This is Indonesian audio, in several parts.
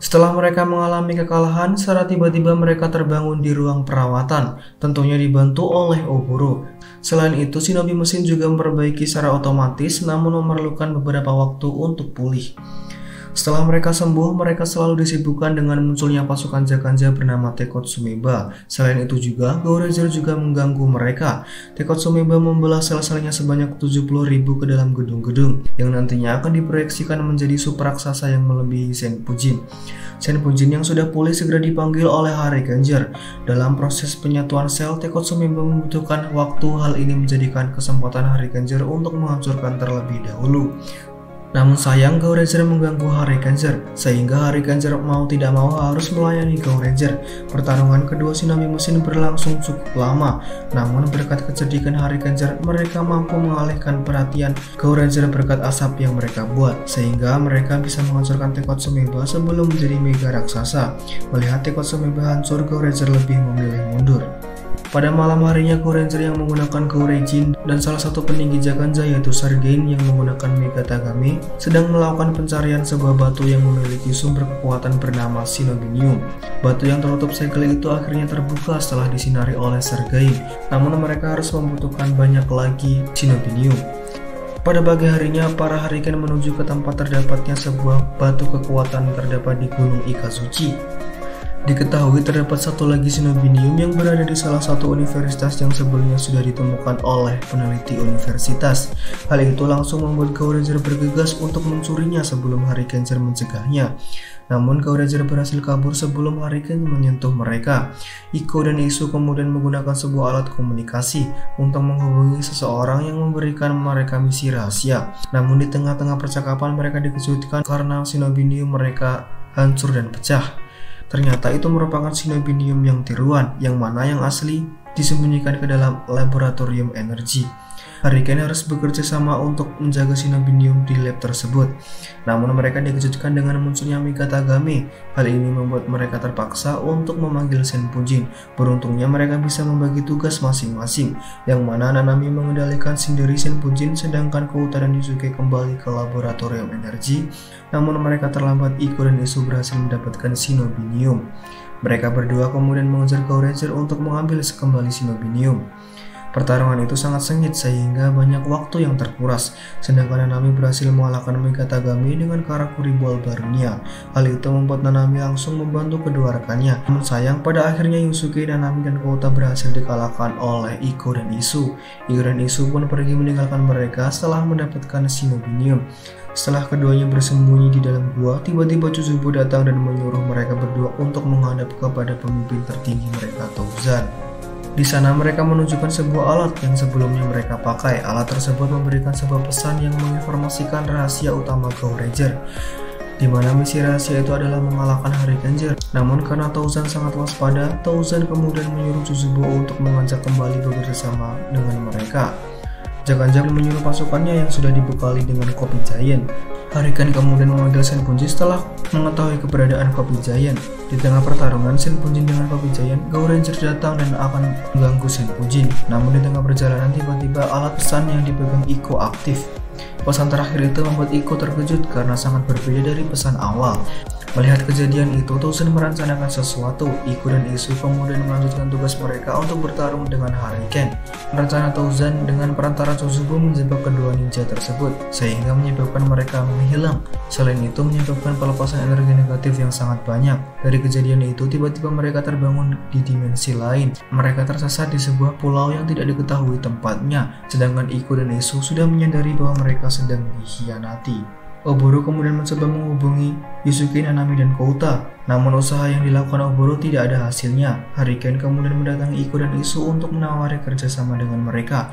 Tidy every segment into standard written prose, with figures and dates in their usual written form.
Setelah mereka mengalami kekalahan, secara tiba-tiba mereka terbangun di ruang perawatan, tentunya dibantu oleh Oboro. Selain itu, shinobi mesin juga memperbaiki secara otomatis, namun memerlukan beberapa waktu untuk pulih. Setelah mereka sembuh, mereka selalu disibukkan dengan munculnya pasukan Zakanja bernama Tekotsumeba. Selain itu juga, Gowranger juga mengganggu mereka. Tekotsumeba membelah sel-selnya sebanyak 70.000 ke dalam gedung-gedung, yang nantinya akan diproyeksikan menjadi super raksasa yang melebihi Senpujin. Senpujin yang sudah pulih segera dipanggil oleh Harikanger. Dalam proses penyatuan sel, Tekotsumeba membutuhkan waktu. Hal ini menjadikan kesempatan Harikanger untuk menghancurkan terlebih dahulu. Namun sayang, Gowranger mengganggu Harikanger, sehingga Harikanger mau tidak mau harus melayani Gowranger. Pertarungan kedua shinobi mesin berlangsung cukup lama, namun berkat kecerdikan Harikanger, mereka mampu mengalihkan perhatian Gowranger berkat asap yang mereka buat, sehingga mereka bisa menghancurkan Tekotsumeba sebelum menjadi mega raksasa. Melihat Tekotsumeba hancur, Gowranger lebih memilih mundur. Pada malam harinya, Gowranger yang menggunakan Goreijin dan salah satu peninggi Zakanja yaitu Sergein yang menggunakan Mega Tagame sedang melakukan pencarian sebuah batu yang memiliki sumber kekuatan bernama Shinobinium. Batu yang tertutup segel itu akhirnya terbuka setelah disinari oleh Sergein, namun mereka harus membutuhkan banyak lagi Shinobinium. Pada pagi harinya, para Hariken menuju ke tempat terdapatnya sebuah batu kekuatan terdapat di Gunung Ikazuchi. Diketahui terdapat satu lagi Shinobinium yang berada di salah satu universitas yang sebelumnya sudah ditemukan oleh peneliti universitas. Hal itu langsung membuat Gowranger bergegas untuk mencurinya sebelum Harikanger mencegahnya. Namun Gowranger berhasil kabur sebelum Harikanger menyentuh mereka. Iko dan Isu kemudian menggunakan sebuah alat komunikasi untuk menghubungi seseorang yang memberikan mereka misi rahasia. Namun di tengah-tengah percakapan mereka dikejutkan karena Shinobinium mereka hancur dan pecah. Ternyata itu merupakan Shinobinium yang tiruan, yang mana yang asli disembunyikan ke dalam laboratorium energi. Hariken harus bekerja sama untuk menjaga Shinobinium di lab tersebut. Namun mereka dikejutkan dengan munculnya Mega Tagame. Hal ini membuat mereka terpaksa untuk memanggil Senpujin. Beruntungnya mereka bisa membagi tugas masing-masing, yang mana Nanami mengendalikan sendiri Senpujin sedangkan Kouta dan Yusuke kembali ke laboratorium energi. Namun mereka terlambat. Iko dan Isu berhasil mendapatkan Shinobinium. Mereka berdua kemudian mengejar Gowranger untuk mengambil kembali Shinobinium. Pertarungan itu sangat sengit sehingga banyak waktu yang terkuras, sedangkan Nanami berhasil mengalahkan Mega Tagame dengan Karakuri Ball barunya. Hal itu membuat Nanami langsung membantu kedua rekannya. Namun sayang, pada akhirnya Yusuke, Nanami, dan Kouta berhasil dikalahkan oleh Iko dan Isu. Iko dan Isu pun pergi meninggalkan mereka setelah mendapatkan Shinobinium. Setelah keduanya bersembunyi di dalam gua, tiba-tiba Chuzubo datang dan menyuruh mereka berdua untuk menghadap kepada pemimpin tertinggi mereka, Touzan. Di sana mereka menunjukkan sebuah alat yang sebelumnya mereka pakai. Alat tersebut memberikan sebuah pesan yang menginformasikan rahasia utama Gowranger, di mana misi rahasia itu adalah mengalahkan Harikanger. Namun karena Touzan sangat waspada, Touzan kemudian menyuruh Chuzubo untuk mengajak kembali bekerja sama dengan mereka. Zakanja menyuruh pasukannya yang sudah dibekali dengan kopi Giant. Hariken kemudian memanggil Senpujin setelah mengetahui keberadaan kopi Giant. Di tengah pertarungan Senpujin dengan kopi Giant, Gowranger datang dan akan mengganggu Senpujin. Namun di tengah perjalanan tiba-tiba alat pesan yang dipegang Iko aktif. Pesan terakhir itu membuat Iko terkejut karena sangat berbeda dari pesan awal. Melihat kejadian itu, Touzan merencanakan sesuatu. Iko dan Isu kemudian melanjutkan tugas mereka untuk bertarung dengan Hariken. Rencana Touzan dengan perantara Chuzubo menjebak kedua ninja tersebut, sehingga menyebabkan mereka menghilang. Selain itu, menyebabkan pelepasan energi negatif yang sangat banyak. Dari kejadian itu, tiba-tiba mereka terbangun di dimensi lain. Mereka tersesat di sebuah pulau yang tidak diketahui tempatnya, sedangkan Iko dan Isu sudah menyadari bahwa mereka sedang dikhianati. Oboro kemudian mencoba menghubungi Yusuke, Nanami, dan Kouta. Namun usaha yang dilakukan Oboro tidak ada hasilnya. Hariken kemudian mendatangi Iko dan Isu untuk menawari kerjasama dengan mereka.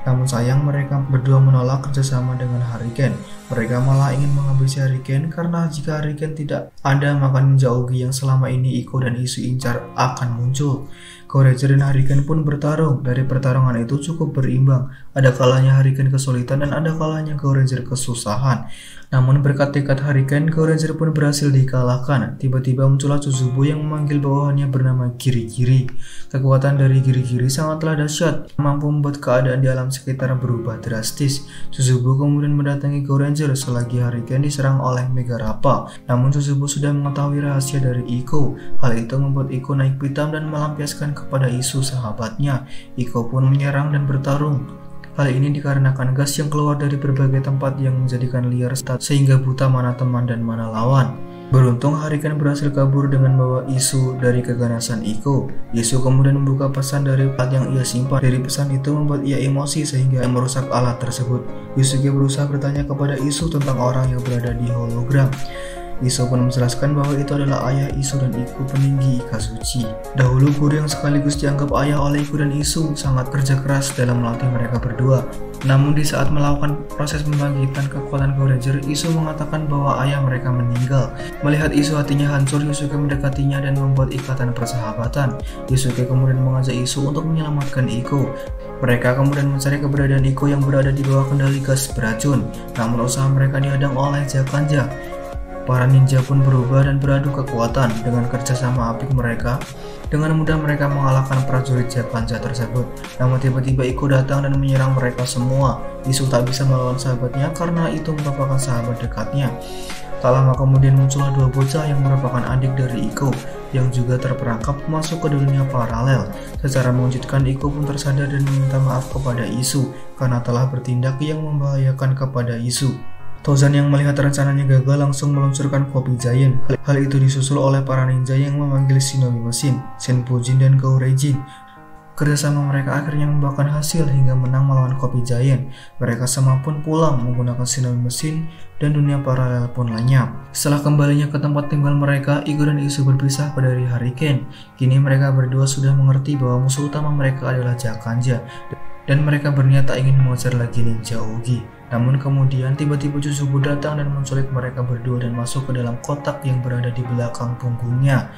Namun sayang, mereka berdua menolak kerjasama dengan Hariken. Mereka malah ingin menghabisi Hariken karena jika Hariken tidak ada, maka ninja Ogi yang selama ini Iko dan Isu incar akan muncul. Goureger dan Hurricane pun bertarung. Dari pertarungan itu cukup berimbang. Ada kalanya Hurricane kesulitan dan ada kalanya Goureger kesusahan. Namun berkat tekad Hurricane, Goureger pun berhasil dikalahkan. Tiba-tiba muncullah Chuzubo yang memanggil bawahannya bernama Giri-Giri. Kekuatan dari Giri-Giri sangatlah dahsyat, mampu membuat keadaan di alam sekitar berubah drastis. Chuzubo kemudian mendatangi Goureger selagi Hurricane diserang oleh Mega Rappa. Namun Chuzubo sudah mengetahui rahasia dari Ico. Hal itu membuat Ico naik pitam dan melampiaskan kepada Isu sahabatnya. Ico pun menyerang dan bertarung. Hal ini dikarenakan gas yang keluar dari berbagai tempat yang menjadikan liar sehingga buta mana teman dan mana lawan. Beruntung Hurricane berhasil kabur dengan membawa Isu dari keganasan Ico. Isu kemudian membuka pesan dari alat yang ia simpan. Dari pesan itu membuat ia emosi sehingga merusak alat tersebut. Yusuke berusaha bertanya kepada Isu tentang orang yang berada di hologram. Isu pun menjelaskan bahwa itu adalah ayah Isu dan Iku, peninggi Ikazuchi. Dahulu guru yang sekaligus dianggap ayah oleh Iku dan Isu sangat kerja keras dalam melatih mereka berdua. Namun di saat melakukan proses membangkitkan kekuatan Goureger, Isu mengatakan bahwa ayah mereka meninggal. Melihat Isu hatinya hancur, Yusuke mendekatinya dan membuat ikatan persahabatan. Yusuke kemudian mengajak Isu untuk menyelamatkan Iku. Mereka kemudian mencari keberadaan Iku yang berada di bawah kendali gas beracun. Namun usaha mereka dihadang oleh Jakanja. Para ninja pun berubah dan beradu kekuatan. Dengan kerjasama apik mereka, dengan mudah mereka mengalahkan prajurit Jakanja tersebut. Namun tiba-tiba Iku datang dan menyerang mereka semua. Isu tak bisa melawan sahabatnya karena itu merupakan sahabat dekatnya. Tak lama kemudian muncullah dua bocah yang merupakan adik dari Iku yang juga terperangkap masuk ke dunia paralel. Secara mengejutkan, Iku pun tersadar dan meminta maaf kepada Isu karena telah bertindak yang membahayakan kepada Isu. Tozan yang melihat rencananya gagal langsung meluncurkan kopi Giant. Hal itu disusul oleh para ninja yang memanggil shinobi mesin, Senpujin dan Goureijin. Kerjasama mereka akhirnya membuahkan hasil hingga menang melawan kopi Giant. Mereka semua pun pulang menggunakan shinobi mesin dan dunia paralel pun lenyap. Setelah kembalinya ke tempat tinggal mereka, Iku dan Isu berpisah dari Hurricane. Kini mereka berdua sudah mengerti bahwa musuh utama mereka adalah Jakanja dan mereka berniat tak ingin mengejar lagi ninja Ogi. Namun kemudian tiba-tiba Chuzubo datang dan menculik mereka berdua dan masuk ke dalam kotak yang berada di belakang punggungnya.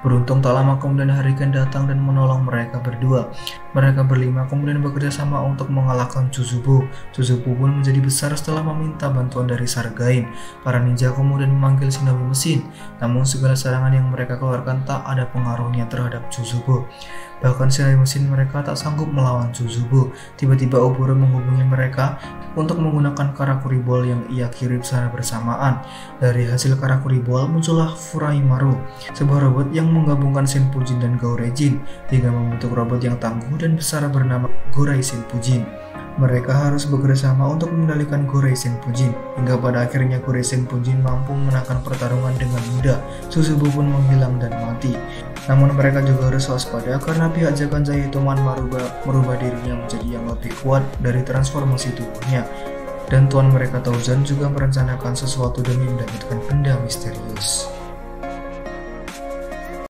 Beruntung tak lama kemudian Hurricane datang dan menolong mereka berdua. Mereka berlima kemudian bekerja sama untuk mengalahkan Chuzubo. Chuzubo pun menjadi besar setelah meminta bantuan dari Sargain. Para ninja kemudian memanggil shinobi mesin. Namun segala serangan yang mereka keluarkan tak ada pengaruhnya terhadap Chuzubo. Bahkan shinobi mesin mereka tak sanggup melawan Chuzubo. Tiba-tiba Oboro menghubungi mereka untuk menggunakan Karakuri Ball yang ia kirim secara bersamaan. Dari hasil Karakuri Ball muncullah Furaimaru, sebuah robot yang menggabungkan Senpujin dan Goureijin hingga membentuk robot yang tangguh dan besar bernama Gorei Senpujin. Mereka harus bekerjasama untuk mengendalikan Gorei Senpujin, hingga pada akhirnya Gorei Senpujin mampu memenangkan pertarungan dengan mudah. Chuzubo pun menghilang dan mati. Namun mereka juga harus waspada karena pihak Jakanja yaitu Man merubah dirinya menjadi yang lebih kuat dari transformasi tubuhnya. Dan tuan mereka Tozan juga merencanakan sesuatu demi mendapatkan benda misterius.